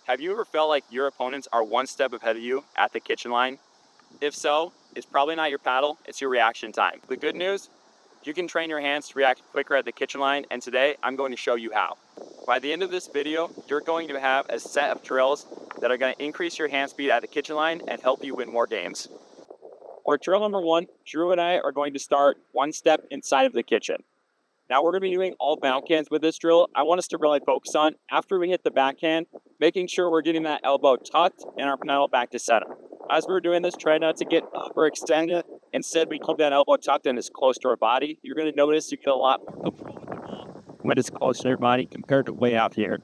Have you ever felt like your opponents are one step ahead of you at the kitchen line? If so, it's probably not your paddle, it's your reaction time. The good news, you can train your hands to react quicker at the kitchen line, and today I'm going to show you how. By the end of this video, you're going to have a set of drills that are going to increase your hand speed at the kitchen line and help you win more games. For drill number 1, Drew and I are going to start one step inside of the kitchen. Now we're going to be doing all backhands with this drill. I want us to really focus on, after we hit the backhand, making sure we're getting that elbow tucked and our pedal back to center. As we're doing this, try not to get overextended. Instead, we keep that elbow tucked and as close to our body. You're going to notice you get a lot more control with the ball when it's close to your body compared to way out here.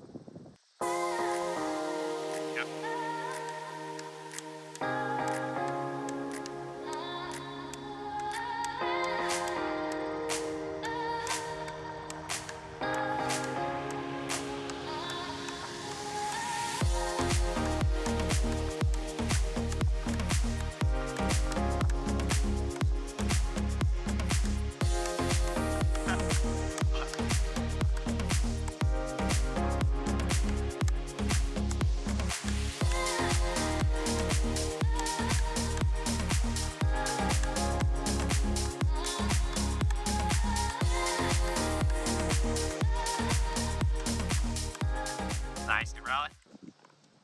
Nice, good rally.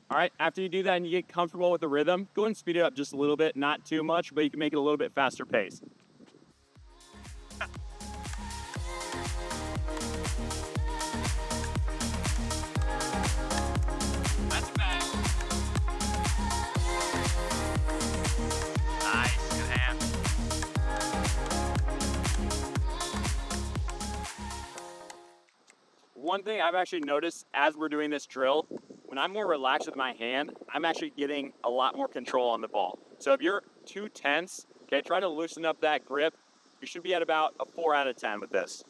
All right, after you do that and you get comfortable with the rhythm, go and speed it up just a little bit, not too much, but you can make it a little bit faster pace. That's bad. Nice, good hand. One thing I've actually noticed as we're doing this drill, when I'm more relaxed with my hand, I'm actually getting a lot more control on the ball. So if you're too tense, okay, try to loosen up that grip. You should be at about a 4 out of 10 with this.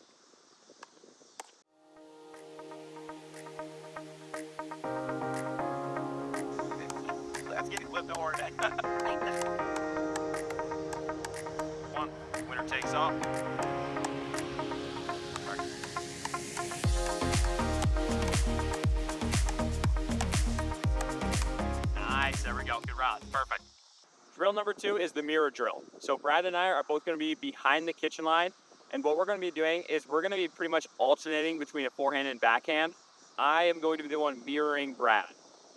That's getting flipped over. One, winner takes off. Nice, there we go, good round, perfect. Drill number 2 is the mirror drill. So Brad and I are both going to be behind the kitchen line, and what we're going to be doing is we're going to be pretty much alternating between a forehand and backhand. I am going to be the one mirroring Brad.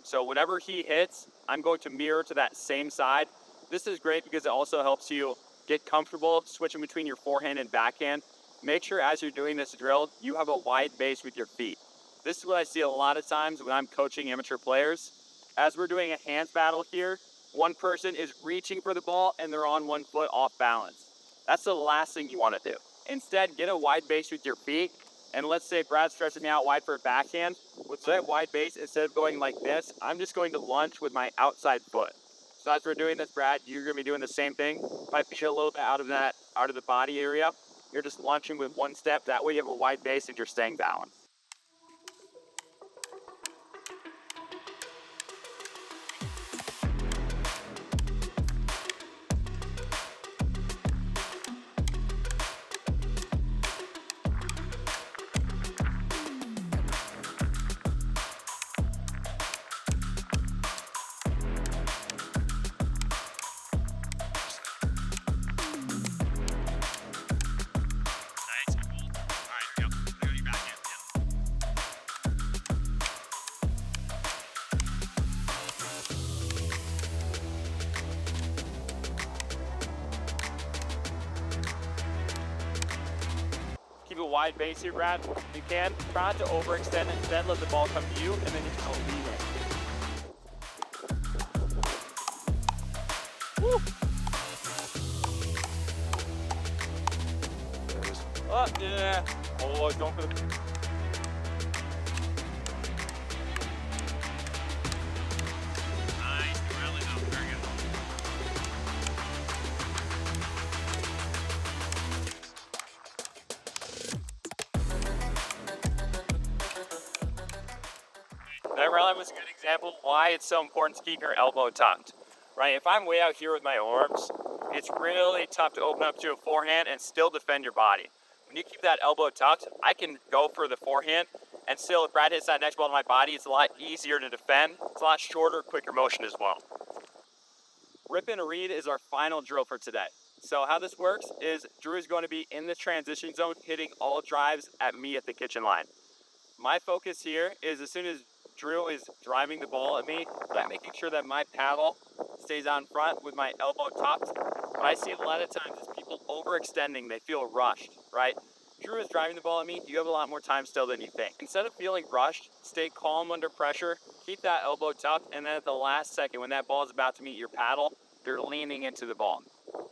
So whatever he hits, I'm going to mirror to that same side. This is great because it also helps you get comfortable switching between your forehand and backhand. Make sure as you're doing this drill, you have a wide base with your feet. This is what I see a lot of times when I'm coaching amateur players. As we're doing a hands battle here, one person is reaching for the ball and they're on one foot off balance. That's the last thing you want to do. Instead, get a wide base with your feet. And let's say Brad's stretching me out wide for a backhand. With that wide base, instead of going like this, I'm just going to lunge with my outside foot. So as we're doing this, Brad, you're going to be doing the same thing. If I push you a little bit out of the body area, you're just launching with one step. That way you have a wide base and you're staying balanced. Keep a wide base here, Brad. If you can, try not to overextend and instead let the ball come to you and then just go lean it. Woo! Oh, yeah. Oh, going for the... Nice, really though, very good. That rally was a good example of why it's so important to keep your elbow tucked, right? If I'm way out here with my arms, it's really tough to open up to a forehand and still defend your body. When you keep that elbow tucked, I can go for the forehand And still, if Brad hits that next ball to my body, it's a lot easier to defend. It's a lot shorter, quicker motion as well. Rip and read is our final drill for today. So how this works is Drew is going to be in the transition zone, hitting all drives at me at the kitchen line. My focus here is as soon as Drew is driving the ball at me, I'm making sure that my paddle stays out in front with my elbow tucked. What I see a lot of times is people overextending, they feel rushed, right? Drew is driving the ball at me, you have a lot more time still than you think. Instead of feeling rushed, stay calm under pressure, keep that elbow tucked, and then at the last second, when that ball is about to meet your paddle, you're leaning into the ball.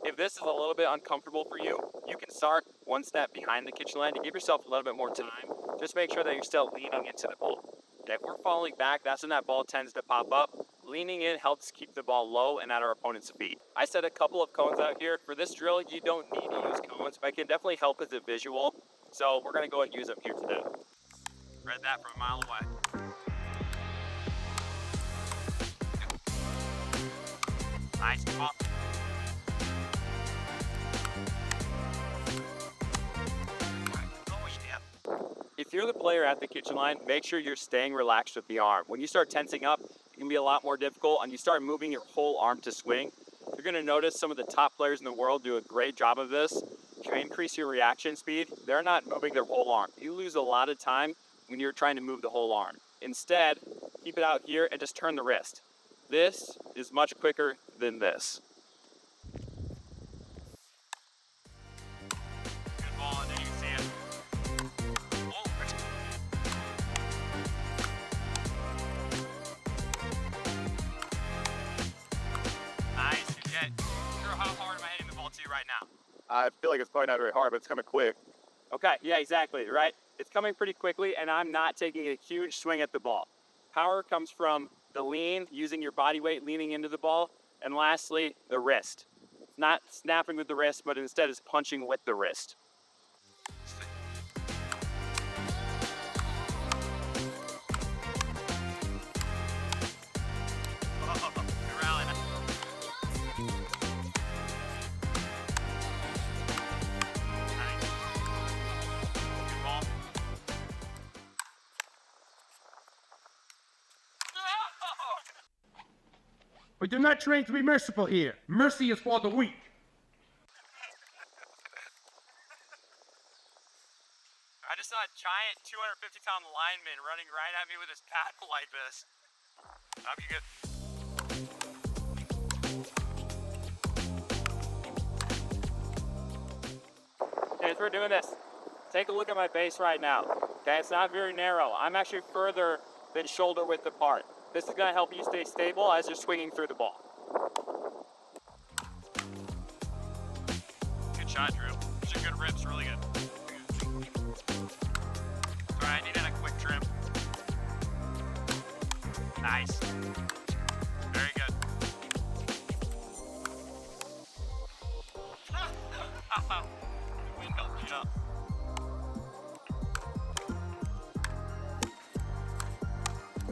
If this is a little bit uncomfortable for you, you can start one step behind the kitchen line to give yourself a little bit more time. Just make sure that you're still leaning into the ball. If we're falling back, that's when that ball tends to pop up. Leaning in helps keep the ball low and at our opponent's feet. I set a couple of cones out here. For this drill, you don't need to use cones, but it can definitely help as a visual. So we're gonna go ahead and use them here today. Read that from a mile away. Nice, come on. If you're the player at the kitchen line, make sure you're staying relaxed with the arm. When you start tensing up, it can be a lot more difficult, and you start moving your whole arm to swing. You're gonna notice some of the top players in the world do a great job of this. To increase your reaction speed, they're not moving their whole arm. You lose a lot of time when you're trying to move the whole arm. Instead, keep it out here and just turn the wrist. This is much quicker than this. Good ball, and then you can see it. Nice, good hit. How hard am I hitting the ball to you right now? I feel like it's probably not very hard, but it's coming quick. Okay, yeah, exactly, right? It's coming pretty quickly, and I'm not taking a huge swing at the ball. Power comes from the lean, using your body weight, leaning into the ball, and lastly, the wrist. Not snapping with the wrist, but instead is punching with the wrist. We do not train to be merciful here. Mercy is for the weak. I just saw a giant 250-pound lineman running right at me with his paddle like this. That'd be good. Okay, as we're doing this, take a look at my base right now. Okay, it's not very narrow. I'm actually further than shoulder width apart. This is gonna help you stay stable as you're swinging through the ball. Good shot, Drew. These are good rips, really good. Sorry, I needed a quick trim. Nice. Very good. The wind helped me up.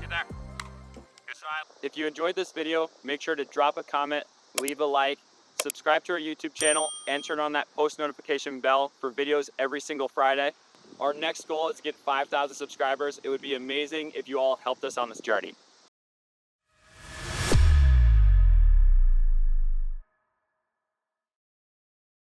Get there. If you enjoyed this video, make sure to drop a comment, leave a like, subscribe to our YouTube channel, and turn on that post notification bell for videos every single Friday. Our next goal is to get 5,000 subscribers. It would be amazing if you all helped us on this journey.